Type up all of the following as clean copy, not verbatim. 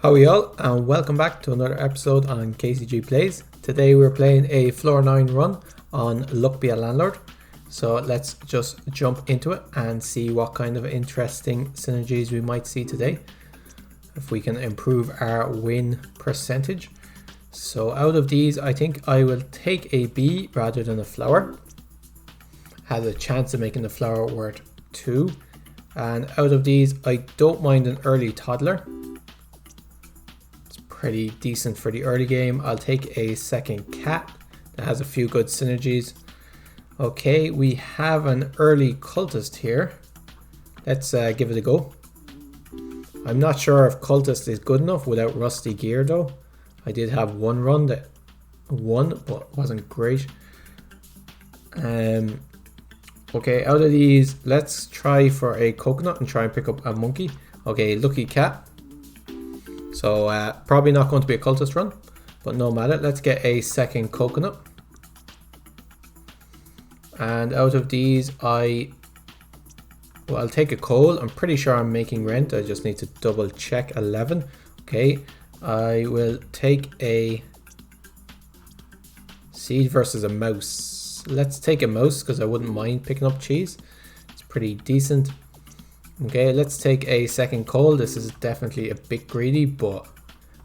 How are y'all, and welcome back to another episode on KCG Plays. Today we're playing a floor 9 run on Luck Be a Landlord. So let's just jump into it and see what kind of interesting synergies we might see today. If we can improve our win percentage. So out of these, I think I will take a bee rather than a flower. Has a chance of making the flower worth 2. And out of these, I don't mind an early toddler. Pretty decent for the early game. I'll take a second cat that has a few good synergies. Okay, we have an early cultist here. Let's give it a go. I'm not sure if cultist is good enough without rusty gear though. I did have one run that won but wasn't great. Okay, out of these, let's try for a coconut and try and pick up a monkey. Okay, lucky cat. So probably not going to be a cultist run, but no matter. Let's get a second coconut. And out of these, I'll take a coal. I'm pretty sure I'm making rent. I just need to double check. 11. Okay, I will take a seed versus a mouse. Let's take a mouse because I wouldn't mind picking up cheese. It's pretty decent. Okay, let's take a second coal. This is definitely a bit greedy, but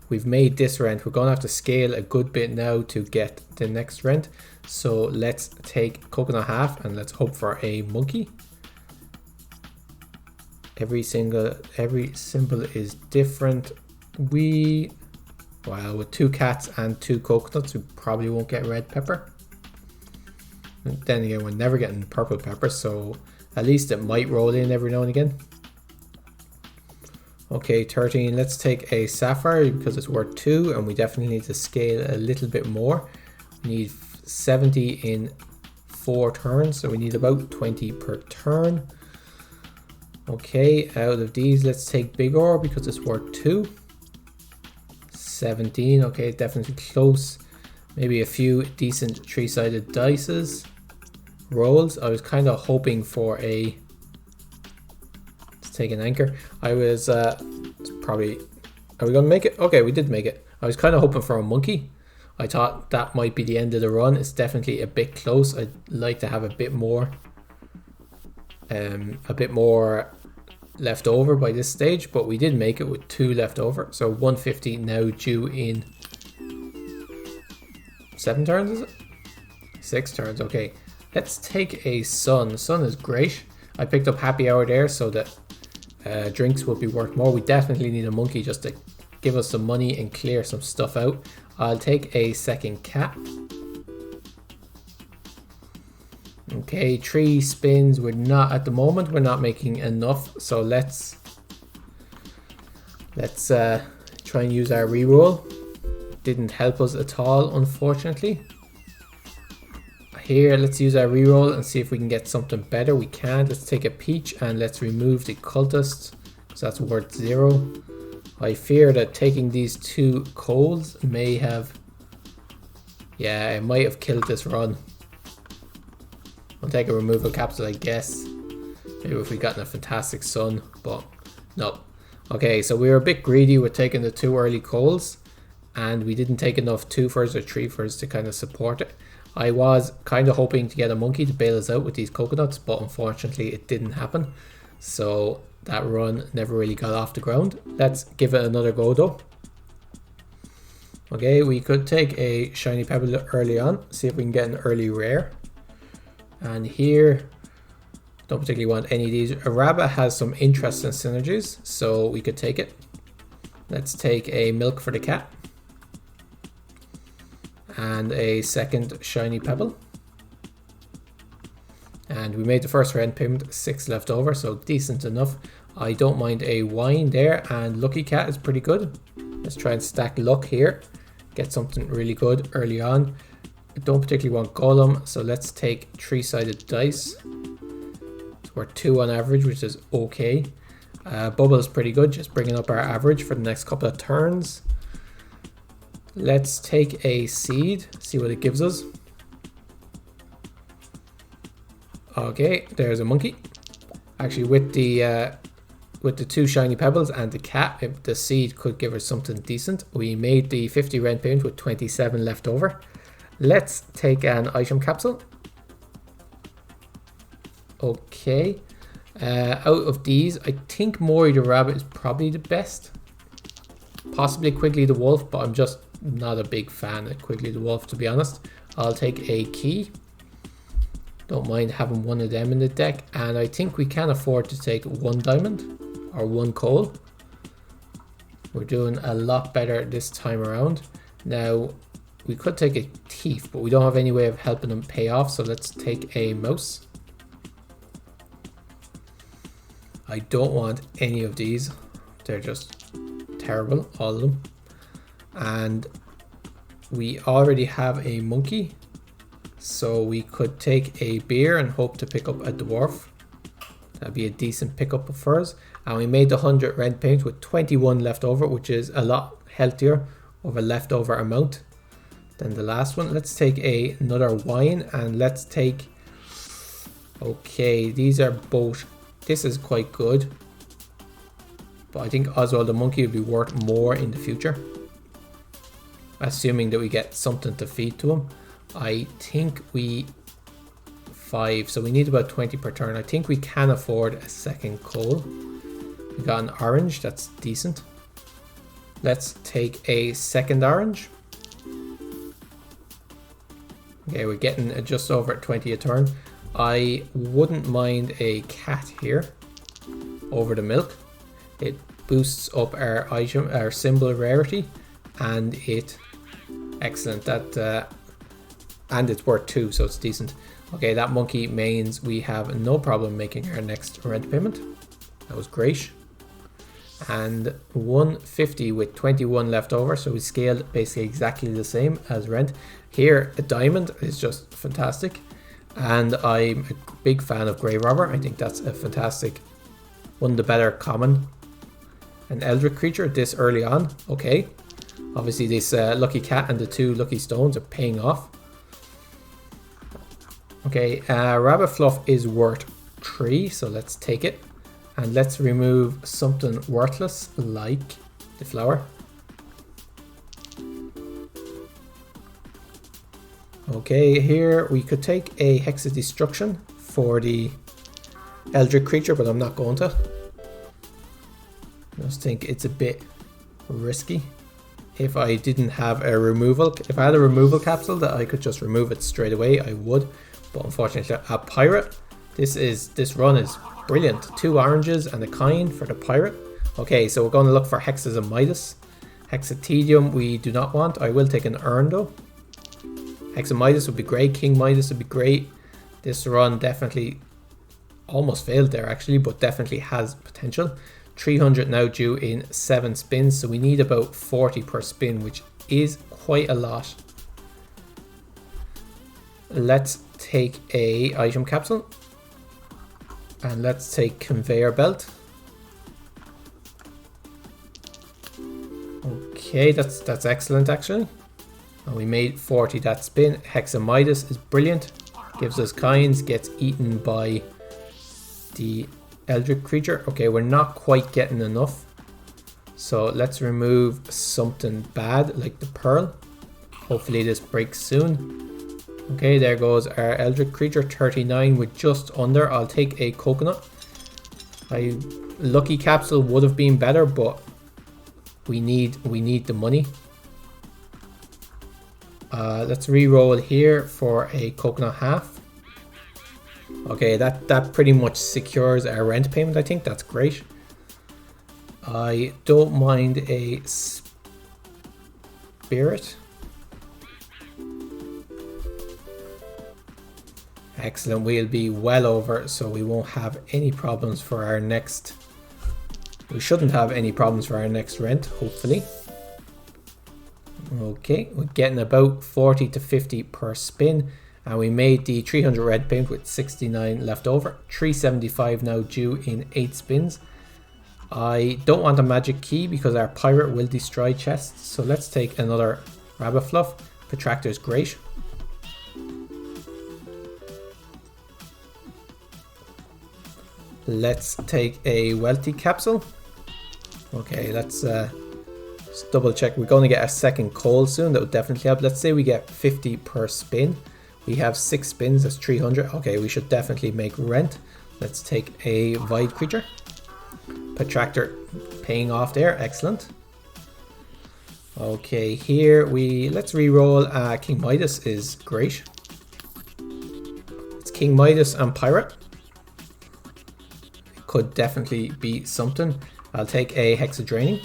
we've made this rent. We're going to have to scale a good bit now to get the next rent. So let's take coconut half and let's hope for a monkey. Every symbol is different. Well, with 2 cats and 2 coconuts, we probably won't get red pepper. And then again, we're never getting purple pepper, so at least it might roll in every now and again. Okay, 13. Let's take a sapphire because it's worth 2 and we definitely need to scale a little bit more. We need 70 in 4 turns, so we need about 20 per turn. Okay, out of these, let's take big ore because it's worth 2. 17. Okay, definitely close. Maybe a few decent 3-sided dices. Rolls. I was kind of hoping for a... Let's take an anchor. I was probably... Are we going to make it? Okay, we did make it. I was kind of hoping for a monkey. I thought that might be the end of the run. It's definitely a bit close. I'd like to have a bit more left over by this stage, but we did make it with 2 left over. So 150 now due in 7 turns, is it? 6 turns, okay. Let's take a sun. Sun is great. I picked up happy hour there so that drinks will be worth more. We definitely need a monkey just to give us some money and clear some stuff out. I'll take a second cat. Okay, 3 spins. We're not at the moment. We're not making enough. So let's try and use our reroll. Didn't help us at all, unfortunately. Here, let's use our reroll and see if we can get something better. We can. Let's take a peach and let's remove the cultist because that's worth 0. I fear that taking these 2 coals may have... Yeah, it might have killed this run. I'll take a removal capsule, I guess. Maybe if we gotten a fantastic sun, but no. Okay, so we were a bit greedy with taking the 2 early coals. And we didn't take enough 2-fers or 3-fers to kind of support it. I was kind of hoping to get a monkey to bail us out with these coconuts, but unfortunately it didn't happen. So that run never really got off the ground. Let's give it another go though. Okay, we could take a shiny pebble early on, see if we can get an early rare. And here, don't particularly want any of these. A rabbit has some interesting synergies, so we could take it. Let's take a milk for the cat. And a second shiny pebble. And we made the first rent payment, 6 left over, so decent enough. I don't mind a wine there, and lucky cat is pretty good. Let's try and stack luck here. Get something really good early on. I don't particularly want golem, so let's take 3-sided dice. It's worth 2 on average, which is okay. Bubble is pretty good, just bringing up our average for the next couple of turns. Let's take a seed, see what it gives us. Okay, there's a monkey. Actually, with the with the 2 shiny pebbles and the cat, if the seed could give us something decent. We made the 50 rent payment with 27 left over. Let's take an item capsule. Okay. Out of these, I think Mori the rabbit is probably the best. Possibly Quigley the wolf, but I'm just not a big fan of Quigley the wolf, to be honest. I'll take a key. Don't mind having one of them in the deck. And I think we can afford to take 1 diamond or 1 coal. We're doing a lot better this time around. Now, we could take a thief, but we don't have any way of helping them pay off. So let's take a mouse. I don't want any of these. They're just terrible, all of them. And we already have a monkey. So we could take a bear and hope to pick up a dwarf. That'd be a decent pickup for us. And we made the 100 rent payment with 21 left over, which is a lot healthier of a leftover amount than the last one. Let's take another wine and let's take... Okay, these are both... This is quite good. But I think Oswald the monkey will be worth more in the future. Assuming that we get something to feed to him. I think we 5, so we need about 20 per turn. I think we can afford a second coal. We got an orange, that's decent. Let's take a second orange. Okay, we're getting just over 20 a turn. I wouldn't mind a cat here over the milk. It boosts up our item, our symbol rarity, and it excellent. That and it's worth 2, so it's decent. Okay, that monkey means we have no problem making our next rent payment. That was great. And 150 with 21 left over, so we scaled basically exactly the same as rent. Here, a diamond is just fantastic. And I'm a big fan of Grey Robber. I think that's a fantastic, one of the better common. An Eldritch creature this early on. Okay. Obviously this lucky cat and the 2 lucky stones are paying off. Okay, rabbit fluff is worth 3, so let's take it. And let's remove something worthless like the flower. Okay, here we could take a Hex of Destruction for the Eldritch creature, but I'm not going to. I just think it's a bit risky. If I didn't have a removal, if I had a removal capsule that I could just remove it straight away, I would. But unfortunately, a pirate. This run is brilliant. 2 oranges and a coin for the pirate. Okay, so we're going to look for hexes of Midas. Hexatedium we do not want. I will take an urn though. Hex of Midas would be great. King Midas would be great. This run definitely almost failed there actually, but definitely has potential. 300 now due in 7 spins, so we need about 40 per spin, which is quite a lot. Let's take a item capsule and let's take conveyor belt. Okay, that's excellent actually. And we made 40 that spin. Hex of Midas is brilliant. Gives us coins, gets eaten by the Eldritch creature. Okay, we're not quite getting enough. So let's remove something bad like the pearl. Hopefully this breaks soon. Okay, there goes our Eldritch creature, 39 with just under. I'll take a coconut. Lucky capsule would have been better, but we need the money. Let's re-roll here for a coconut half. Okay, that pretty much secures our rent payment. I think that's great. I don't mind a spirit. Excellent, we'll be well over, so we won't have any problems for our next... We shouldn't have any problems for our next rent, hopefully. Okay, we're getting about 40 to 50 per spin. And we made the 300 red payment with 69 left over. 375 now due in 8 spins. I don't want a magic key because our pirate will destroy chests. So let's take another rabbit fluff. Protractor is great. Let's take a wealthy capsule. Okay, let's just double check. We're going to get a second coal soon. That would definitely help. Let's say we get 50 per spin. We have 6 spins, that's 300. Okay, we should definitely make rent. Let's take a void creature. Protractor paying off there, excellent. Okay, here let's re-roll. King Midas is great. It's King Midas and Pirate. It could definitely be something. I'll take a Hexadraining.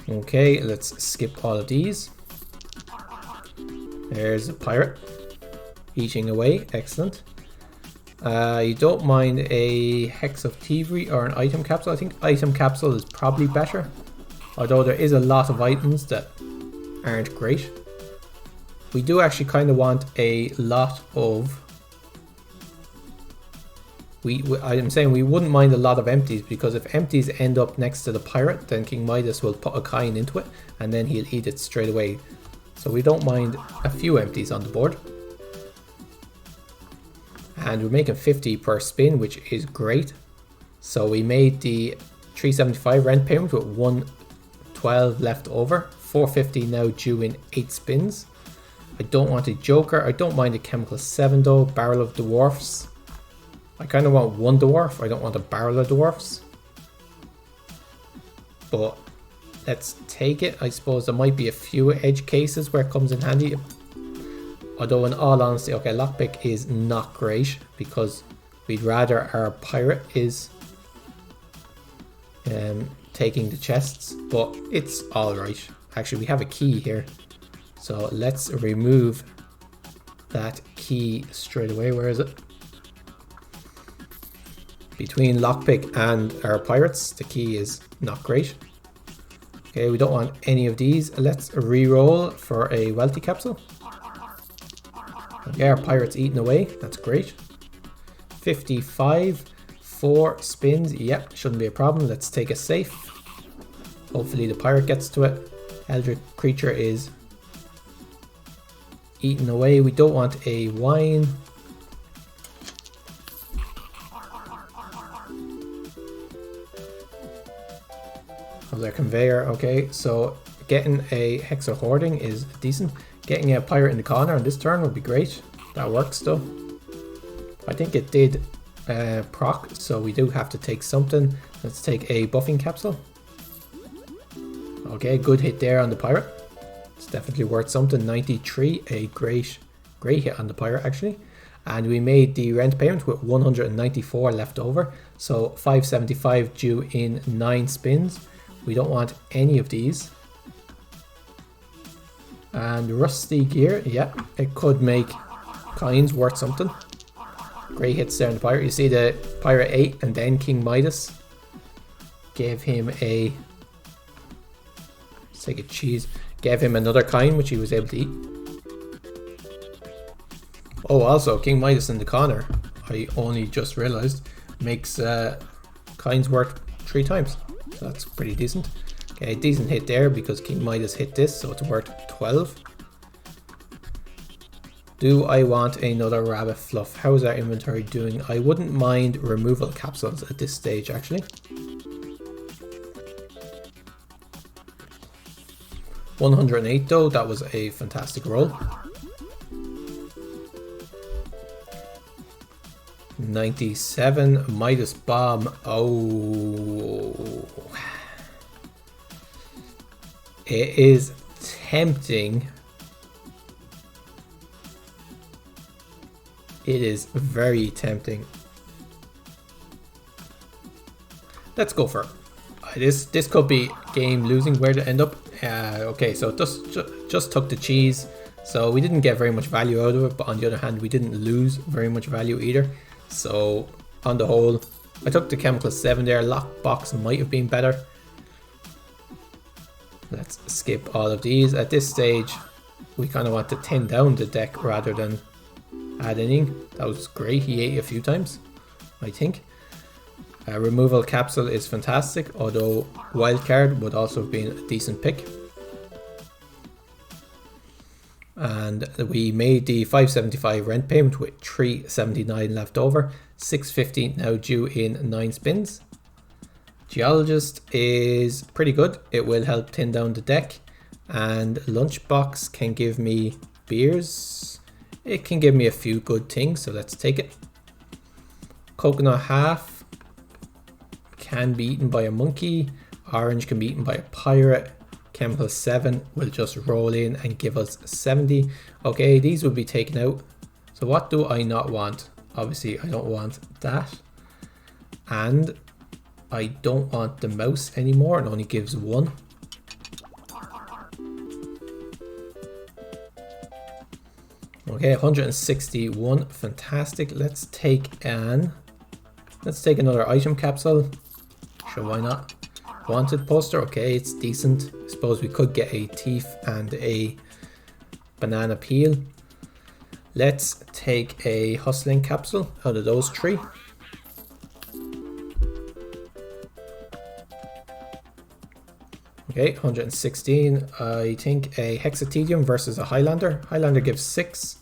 Okay, let's skip all of these. There's a Pirate. Eating away, excellent. You don't mind a Hex of Thievery or an item capsule? I think item capsule is probably better. Although there is a lot of items that aren't great. We do actually kind of want a lot of... I'm saying we wouldn't mind a lot of empties, because if empties end up next to the Pirate, then King Midas will put a coin into it and then he'll eat it straight away. So we don't mind a few empties on the board. And we're making 50 per spin, which is great. So we made the 375 rent payment with 112 left over. 450 now due in 8 spins. I don't want a Joker. I don't mind a Chemical 7 though. Barrel of Dwarfs. I kind of want one dwarf. I don't want a barrel of dwarfs. But let's take it. I suppose there might be a few edge cases where it comes in handy. Although in all honesty, okay, lockpick is not great because we'd rather our pirate is taking the chests, but it's alright. Actually, we have a key here. So let's remove that key straight away. Where is it? Between lockpick and our pirates, the key is not great. Okay, we don't want any of these. Let's re-roll for a wealthy capsule. Okay, our pirate's eating away. That's great. 55, 4 spins. Yep, shouldn't be a problem. Let's take a safe. Hopefully the pirate gets to it. Eldritch creature is eating away. We don't want a wine. How's our conveyor? Okay, so getting a Hexa Hoarding is decent. Getting a pirate in the corner on this turn would be great. That works though. I think it did proc, so we do have to take something. Let's take a buffing capsule. Okay, good hit there on the pirate. It's definitely worth something. 93, a great hit on the pirate actually. And we made the rent payment with 194 left over. So 575 due in 9 spins. We don't want any of these. And rusty gear, yeah, it could make coins worth something. Great hits there on the pirate. You see the pirate 8 and then King Midas gave him a... Let's take a cheese. Gave him another coin which he was able to eat. Oh, also King Midas in the corner, I only just realized, makes coins worth 3 times. So that's pretty decent. Okay, decent hit there because King Midas hit this, so it's worth 12. Do I want another rabbit fluff? How is our inventory doing? I wouldn't mind removal capsules at this stage actually. 108 though, that was a fantastic roll. 97, Midas bomb. Oh, it is tempting. It is very tempting. Let's go for it. This could be game losing. Where to end up? Okay, so it just took the cheese, so we didn't get very much value out of it. But on the other hand, we didn't lose very much value either. So on the whole, I took the chemical 7 there. Lockbox might have been better. Let's skip all of these. At this stage, we kind of want to thin down the deck rather than add anything. That was great. He ate a few times, I think. Removal capsule is fantastic, although wildcard would also have been a decent pick. And we made the 575 rent payment with 379 left over. 650 now due in 9 spins. Geologist is pretty good. It will help thin down the deck. And lunchbox can give me beers. It can give me a few good things, so let's take it. Coconut half can be eaten by a monkey. Orange can be eaten by a pirate. Chemical 7 will just roll in and give us 70. Okay, these will be taken out. So what do I not want? Obviously I don't want that. And I don't want the mouse anymore. It only gives 1. Okay, 161. Fantastic. Let's take another item capsule. Sure, why not? Wanted poster. Okay, it's decent. I suppose we could get a thief and a banana peel. Let's take a hustling capsule out of those 3. Okay, 116. I think a hexatedium versus a Highlander. Highlander gives 6.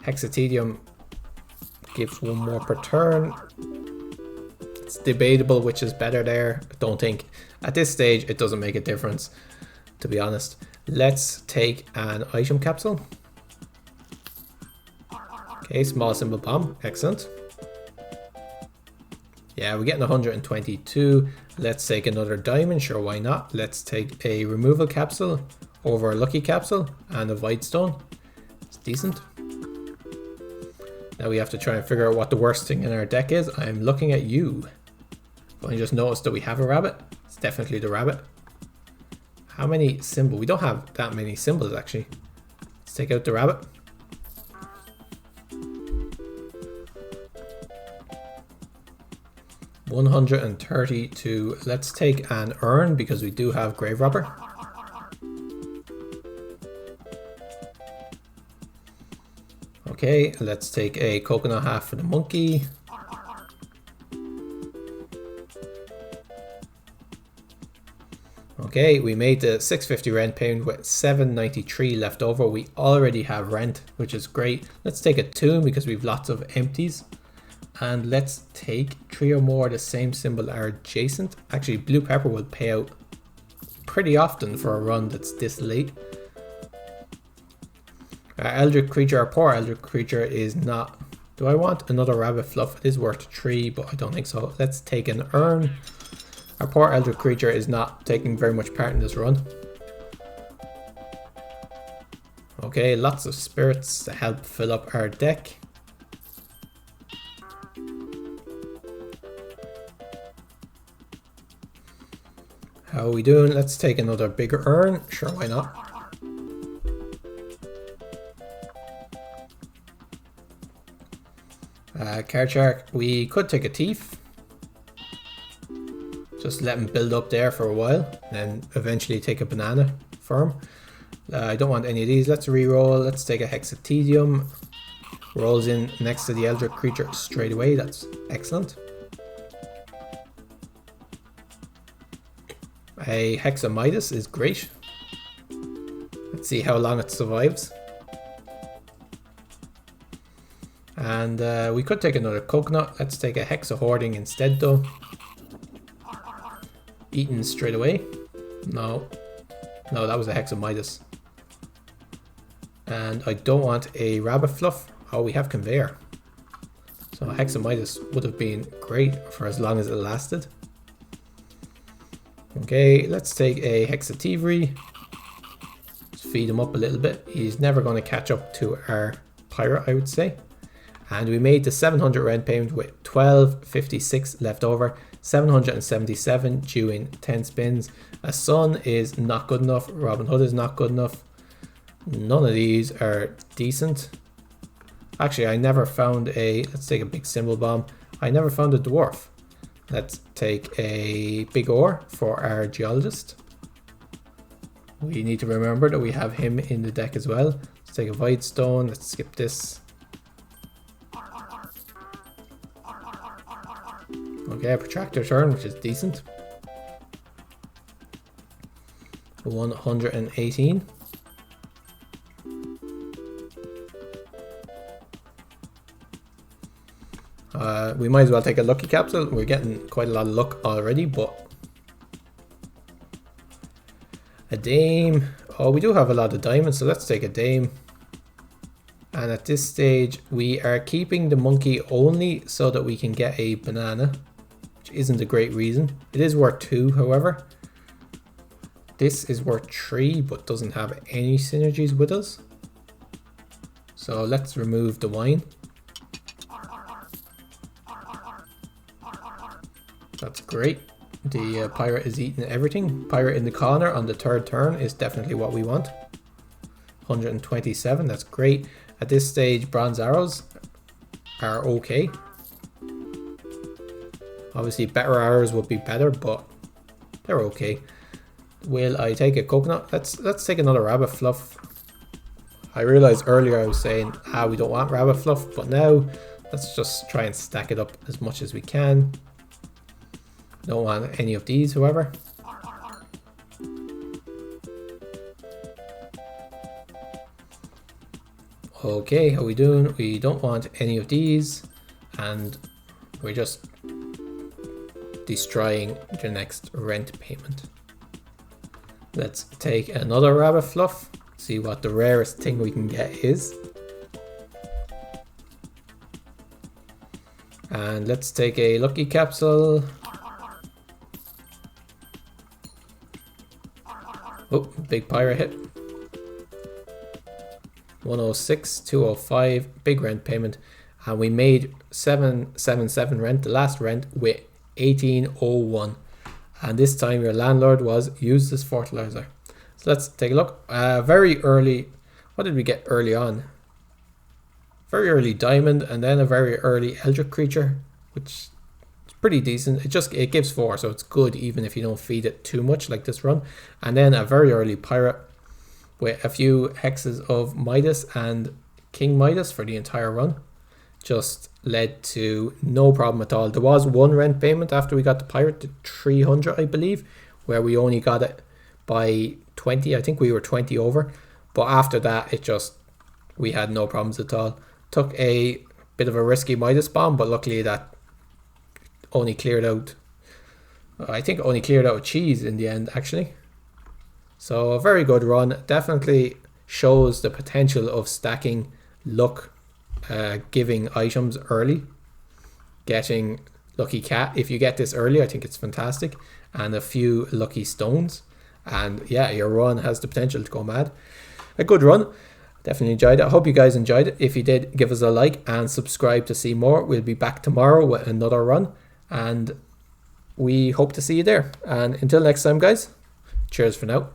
Hexatedium gives 1 more per turn. It's debatable which is better there. I don't think at this stage it doesn't make a difference, to be honest. Let's take an item capsule. Okay, small symbol bomb. Excellent. Yeah, we're getting 122. Let's take another diamond. Sure, why not? Let's take a removal capsule over a lucky capsule and a void stone. It's decent. Now we have to try and figure out what the worst thing in our deck is. I'm looking at you. I just noticed that we have a rabbit. It's definitely the rabbit. How many symbols? We don't have that many symbols actually. Let's take out the rabbit. $132. Let's take an urn because we do have grave robber. Okay, let's take a coconut half for the monkey. Okay, we made the 650 rent payment with 793 left over. We already have rent, which is great. Let's take a tomb because we've lots of empties. And let's take 3 or more the same symbol are adjacent. Actually, blue pepper will pay out pretty often for a run that's this late. Our eldritch creature, our poor eldritch creature is not... Do I want another rabbit fluff? It is worth 3, but I don't think so. Let's take an urn. Our poor eldritch creature is not taking very much part in this run. Okay, lots of spirits to help fill up our deck. How are we doing? Let's take another bigger urn. Sure, why not? Card shark. We could take a thief. Just let him build up there for a while. And then eventually take a banana for him. I don't want any of these. Let's re-roll. Let's take a hexatedium. Rolls in next to the eldritch creature straight away. That's excellent. A Hexa Midas is great. Let's see how long it survives. And we could take another coconut. Let's take a Hexa Hoarding instead though. Eaten straight away. No. No, that was a Hexa Midas. And I don't want a rabbit fluff. Oh, we have conveyor. So Hexa Midas would have been great for as long as it lasted. Okay, let's take a Hexathievery. Let's feed him up a little bit. He's never going to catch up to our pirate, I would say. And we made the 700 rent payment with 1256 left over. 777 due in 10 spins. A sun is not good enough. Robin Hood is not good enough. None of these are decent. Actually, I never found a... Let's take a big symbol bomb. I never found a dwarf. Let's take a big ore for our geologist. We need to remember that we have him in the deck as well. Let's take a void stone. Let's skip this. Okay, a protractor turn, which is decent. 118. we might as well take a lucky capsule. We're getting quite a lot of luck already, but a dame. Oh, we do have a lot of diamonds, so let's take a dame. And at this stage, we are keeping the monkey only so that we can get a banana, which isn't a great reason. It is worth 2, however. This is worth 3, but doesn't have any synergies with us. So let's remove the wine. That's great. The pirate is eating everything. Pirate in the corner on the 3rd turn is definitely what we want. 127, that's great. At this stage, bronze arrows are okay. Obviously, better arrows would be better, but they're okay. Will I take a coconut? Let's take another rabbit fluff. I realized earlier I was saying, we don't want rabbit fluff, but now let's just try and stack it up as much as we can. Don't want any of these, however. Okay, how are we doing? We don't want any of these, and we're just destroying the next rent payment. Let's take another rabbit fluff, see what the rarest thing we can get is. And let's take a lucky capsule. Oh, big pirate hit. 106, 205, big rent payment. And we made 777 rent, the last rent, with 1801. And this time your landlord was use this fertilizer. So let's take a look. Very early, what did we get early on? Very early diamond, and then a very early eldritch creature, which pretty decent. It gives 4, so it's good even if you don't feed it too much like this run. And then a very early pirate with a few hexes of Midas and King Midas for the entire run. Just led to no problem at all. There was one rent payment after we got the pirate to 300, I believe, where we only got it by 20. I think we were 20 over, but after that we had no problems at all. Took a bit of a risky Midas bomb, but luckily that only cleared out, I think only cleared out cheese in the end actually. So a very good run. Definitely shows the potential of stacking luck giving items early. Getting lucky cat, if you get this early, I think it's fantastic. And a few lucky stones, and yeah, your run has the potential to go mad. A good run. Definitely enjoyed it. I hope you guys enjoyed it. If you did, give us a like and subscribe to see more. We'll be back tomorrow with another run, and we hope to see you there. And until next time, guys, cheers for now.